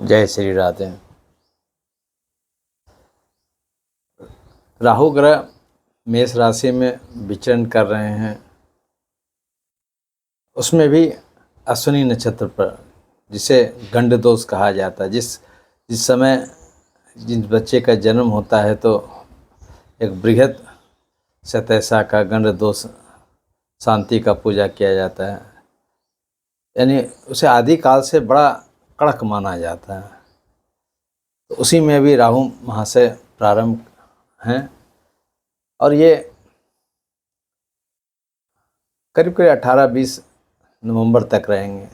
जय श्री राधे। राहु ग्रह मेष राशि में विचरण कर रहे हैं, उसमें भी अश्विनी नक्षत्र पर, जिसे गंड दोष कहा जाता है। जिस समय जिस बच्चे का जन्म होता है तो एक बृहद शतैसा का गंड दोष शांति का पूजा किया जाता है, यानी उसे आदि काल से बड़ा कड़क माना जाता है। तो उसी में भी राहु महाशय प्रारंभ हैं और ये करीब करीब 18-20 नवंबर तक रहेंगे।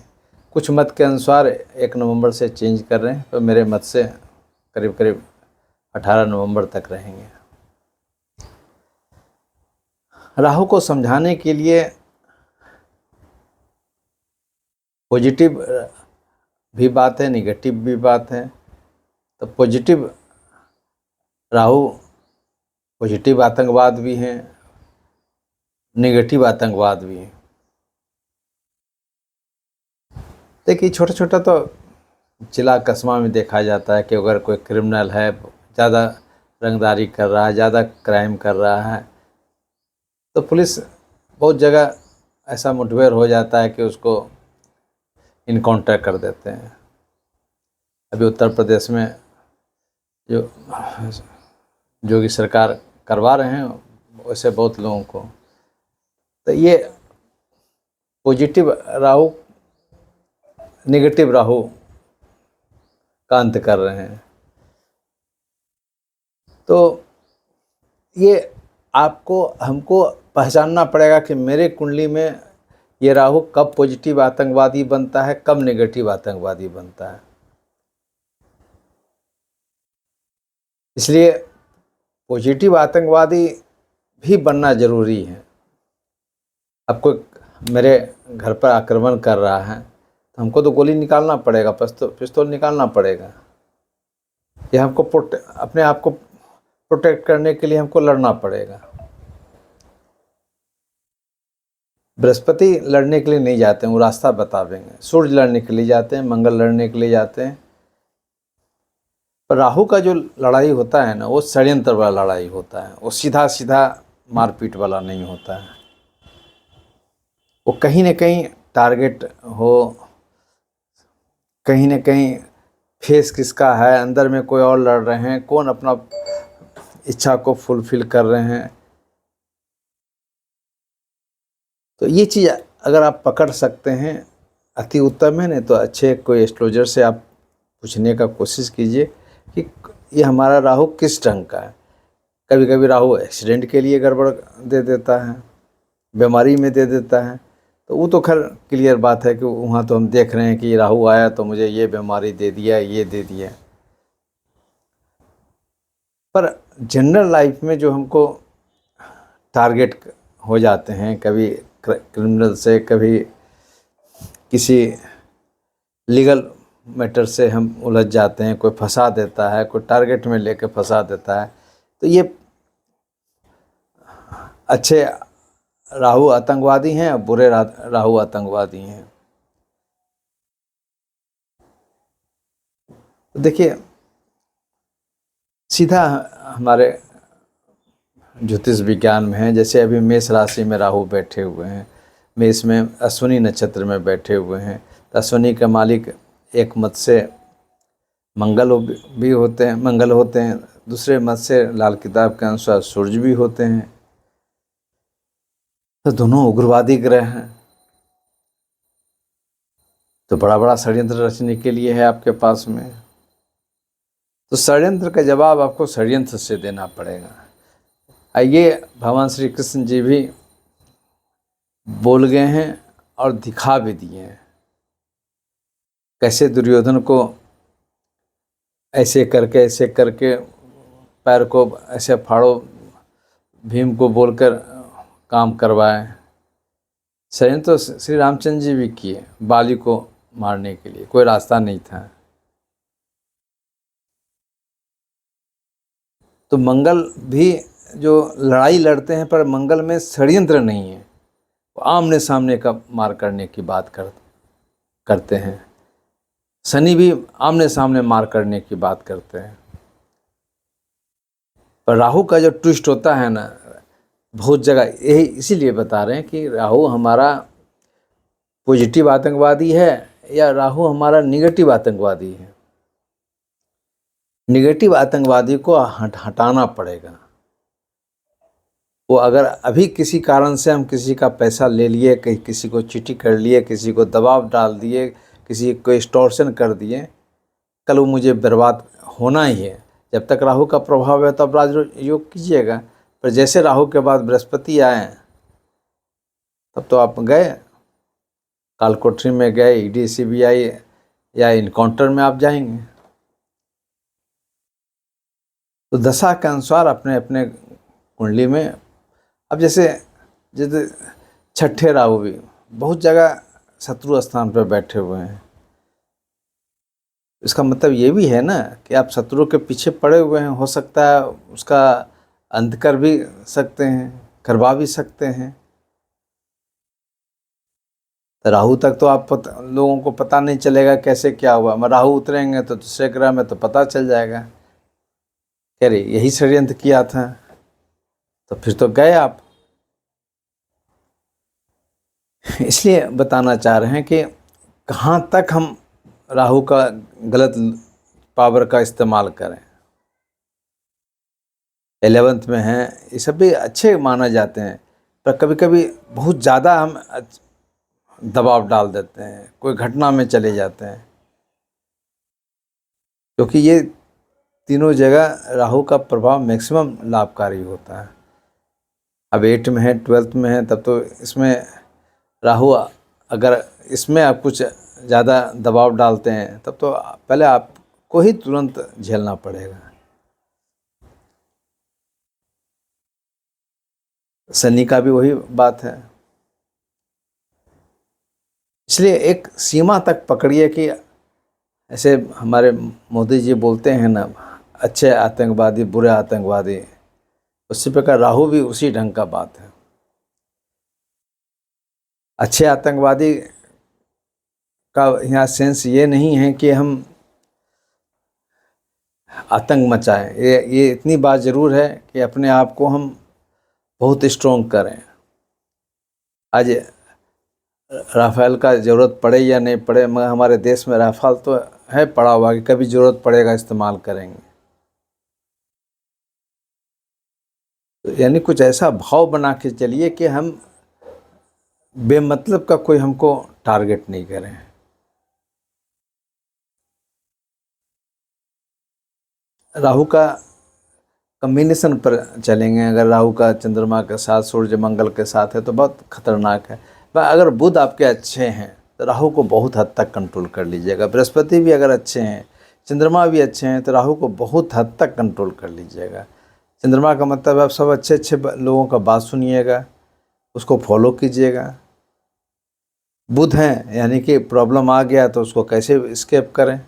कुछ मत के अनुसार 1 नवंबर से चेंज कर रहे हैं, तो मेरे मत से करीब करीब 18 नवंबर तक रहेंगे। राहु को समझाने के लिए पॉजिटिव भी बात है, निगेटिव भी बात है। तो पॉजिटिव राहु पॉजिटिव आतंकवाद भी हैं, निगेटिव आतंकवाद भी हैं। देखिए छोटा छोटा तो जिला कस्बा में देखा जाता है कि अगर कोई क्रिमिनल है, ज़्यादा रंगदारी कर रहा है, ज़्यादा क्राइम कर रहा है, तो पुलिस बहुत जगह ऐसा मुठभेड़ हो जाता है कि उसको इनकाउंटर कर देते हैं। अभी उत्तर प्रदेश में जो योगी सरकार करवा रहे हैं, वैसे बहुत लोगों को। तो ये पॉजिटिव राहु नेगेटिव राहु का अंत कर रहे हैं। तो ये आपको हमको पहचानना पड़ेगा कि मेरे कुंडली में ये राहु कब पॉजिटिव आतंकवादी बनता है, कब नेगेटिव आतंकवादी बनता है। इसलिए पॉजिटिव आतंकवादी भी बनना जरूरी है। अब कोई मेरे घर पर आक्रमण कर रहा है तो हमको तो गोली निकालना पड़ेगा, पिस्तौल निकालना पड़ेगा। ये हमको अपने आप को प्रोटेक्ट करने के लिए हमको लड़ना पड़ेगा। बृहस्पति लड़ने के लिए नहीं जाते हैं, वो रास्ता बतावेंगे। सूर्य लड़ने के लिए जाते हैं, मंगल लड़ने के लिए जाते हैं। पर राहु का जो लड़ाई होता है ना, वो षड्यंत्र वाला लड़ाई होता है। वो सीधा सीधा मारपीट वाला नहीं होता है। वो कहीं न कहीं टारगेट हो, कहीं न कहीं फेस किसका है, अंदर में कोई और लड़ रहे हैं, कौन अपना इच्छा को फुलफिल कर रहे हैं। तो ये चीज़ अगर आप पकड़ सकते हैं अति उत्तम है। नहीं तो अच्छे कोई एस्ट्रोलॉजर से आप पूछने का कोशिश कीजिए कि ये हमारा राहु किस ढंग का है। कभी कभी राहु एक्सीडेंट के लिए गड़बड़ दे देता है, बीमारी में दे देता है। तो वो तो खैर क्लियर बात है कि वहाँ तो हम देख रहे हैं कि राहु आया तो मुझे ये बीमारी दे दिया, ये दे दिया। पर जनरल लाइफ में जो हमको टारगेट हो जाते हैं, कभी क्रिमिनल से, कभी किसी लीगल मैटर से हम उलझ जाते हैं, कोई फंसा देता है, कोई टारगेट में लेके फंसा देता है। तो ये अच्छे राहु आतंकवादी हैं और बुरे राहु आतंकवादी हैं। तो देखिए सीधा हमारे ज्योतिष विज्ञान में है, जैसे अभी मेष राशि में राहु बैठे हुए हैं, मेष में अश्विनी नक्षत्र में बैठे हुए हैं। तो अश्विनी के मालिक एक मत से मंगल भी होते हैं, मंगल होते हैं। दूसरे मत से लाल किताब के अनुसार सूर्य भी होते हैं। तो दोनों उग्रवादी ग्रह हैं। तो बड़ा बड़ा षड्यंत्र रचने के लिए है आपके पास में। तो षड्यंत्र का जवाब आपको षड्यंत्र से देना पड़ेगा। ये भगवान श्री कृष्ण जी भी बोल गए हैं और दिखा भी दिए हैं, कैसे दुर्योधन को ऐसे करके पैर को ऐसे फाड़ो, भीम को बोलकर काम करवाए। षड्यंत्र तो श्री रामचंद्र जी भी किए, बाली को मारने के लिए कोई रास्ता नहीं था। तो मंगल भी जो लड़ाई लड़ते हैं, पर मंगल में षड्यंत्र नहीं है, वो आमने सामने का मार करने की बात करते हैं। शनि भी आमने सामने मार करने की बात करते हैं। पर राहु का जो ट्विस्ट होता है ना, बहुत जगह यही इसीलिए बता रहे हैं कि राहु हमारा पॉजिटिव आतंकवादी है या राहु हमारा निगेटिव आतंकवादी है। निगेटिव आतंकवादी को हटाना पड़ेगा। वो अगर अभी किसी कारण से हम किसी का पैसा ले लिए, किसी को चीटी कर लिए, किसी को दबाव डाल दिए, किसी को एक्सटॉर्शन कर दिए, कल वो मुझे बर्बाद होना ही है। जब तक राहु का प्रभाव है तब राजयोग कीजिएगा, पर जैसे राहु के बाद बृहस्पति आए तब तो आप गए, काल कोठरी में गए, ईडी सीबीआई या इनकाउंटर में आप जाएंगे। तो दशा के अनुसार अपने अपने कुंडली में, अब जैसे छठे राहु भी बहुत जगह शत्रु स्थान पर बैठे हुए हैं। इसका मतलब ये भी है ना कि आप शत्रु के पीछे पड़े हुए हैं, हो सकता है उसका अंत कर भी सकते हैं, करवा भी सकते हैं। तो राहु तक तो आप लोगों को पता नहीं चलेगा कैसे क्या हुआ, मैं राहु उतरेंगे तो दूसरे ग्रह में तो पता चल जाएगा, कह रही यही षड्यंत्र किया था, तो फिर तो गए आप। इसलिए बताना चाह रहे हैं कि कहाँ तक हम राहु का गलत पावर का इस्तेमाल करें। 11th में हैं, ये सब भी अच्छे माना जाते हैं, पर कभी कभी बहुत ज़्यादा हम दबाव डाल देते हैं, कोई घटना में चले जाते हैं, क्योंकि ये तीनों जगह राहु का प्रभाव मैक्सिमम लाभकारी होता है। अब 8 में है, 12th में है, तब तो इसमें राहु अगर इसमें आप कुछ ज़्यादा दबाव डालते हैं तब तो पहले आपको ही तुरंत झेलना पड़ेगा। शनि का भी वही बात है। इसलिए एक सीमा तक पकड़िए कि ऐसे हमारे मोदी जी बोलते हैं ना, अच्छे आतंकवादी बुरे आतंकवादी, उसी प्रकार राहु भी उसी ढंग का बात है। अच्छे आतंकवादी का यहाँ सेंस ये नहीं है कि हम आतंक मचाएं, ये इतनी बात ज़रूर है कि अपने आप को हम बहुत स्ट्रॉन्ग करें। आज राफेल का ज़रूरत पड़े या नहीं पड़े, मगर हमारे देश में राफेल तो है पड़ा हुआ कि कभी ज़रूरत पड़ेगा इस्तेमाल करेंगे। तो यानी कुछ ऐसा भाव बना के चलिए कि हम बेमतलब का कोई हमको टारगेट नहीं करें। राहु का कम्बिनेशन पर चलेंगे, अगर राहु का चंद्रमा के साथ सूर्य मंगल के साथ है तो बहुत खतरनाक है। अगर बुध आपके अच्छे हैं तो राहु को बहुत हद तक कंट्रोल कर लीजिएगा। बृहस्पति भी अगर अच्छे हैं, चंद्रमा भी अच्छे हैं, तो राहु को बहुत हद तक कंट्रोल कर लीजिएगा। चंद्रमा का मतलब आप सब अच्छे अच्छे लोगों का बात सुनिएगा, उसको फॉलो कीजिएगा। बुध हैं यानी कि प्रॉब्लम आ गया तो उसको कैसे स्केप करें।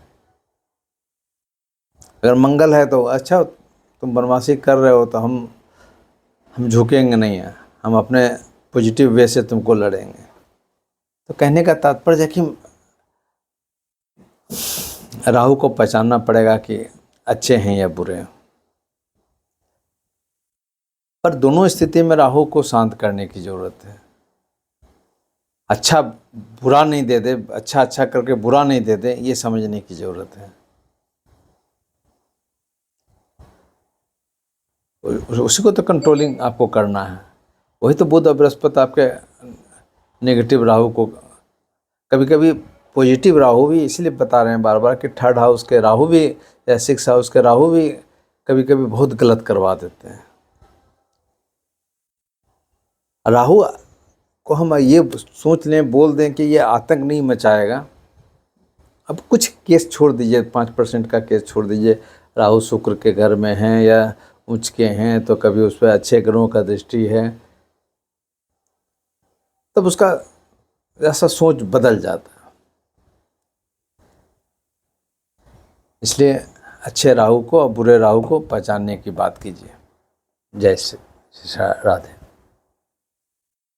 अगर मंगल है तो अच्छा तुम बदमाशी कर रहे हो तो हम झुकेंगे नहीं हैं, हम अपने पॉजिटिव वे से तुमको लड़ेंगे। तो कहने का तात्पर्य है कि राहु को पहचानना पड़ेगा कि अच्छे हैं या बुरे हैं। पर दोनों स्थिति में राहु को शांत करने की ज़रूरत है। अच्छा बुरा नहीं दे दे, अच्छा अच्छा करके बुरा नहीं दे दे, ये समझने की ज़रूरत है। उसी को तो कंट्रोलिंग आपको करना है। वही तो बुध और बृहस्पति आपके नेगेटिव राहु को, कभी कभी पॉजिटिव राहु भी इसलिए बता रहे हैं बार बार कि 3rd हाउस के राहु भी या 6th हाउस के राहु भी कभी कभी बहुत गलत करवा देते हैं। राहु को हम ये सोच लें, बोल दें कि ये आतंक नहीं मचाएगा। अब कुछ केस छोड़ दीजिए, 5% का केस छोड़ दीजिए, राहु शुक्र के घर में हैं या उच्च के हैं तो कभी उस पर अच्छे ग्रहों का दृष्टि है, तब उसका ऐसा सोच बदल जाता है। इसलिए अच्छे राहु को और बुरे राहु को पहचानने की बात कीजिए। जय श्री राधे।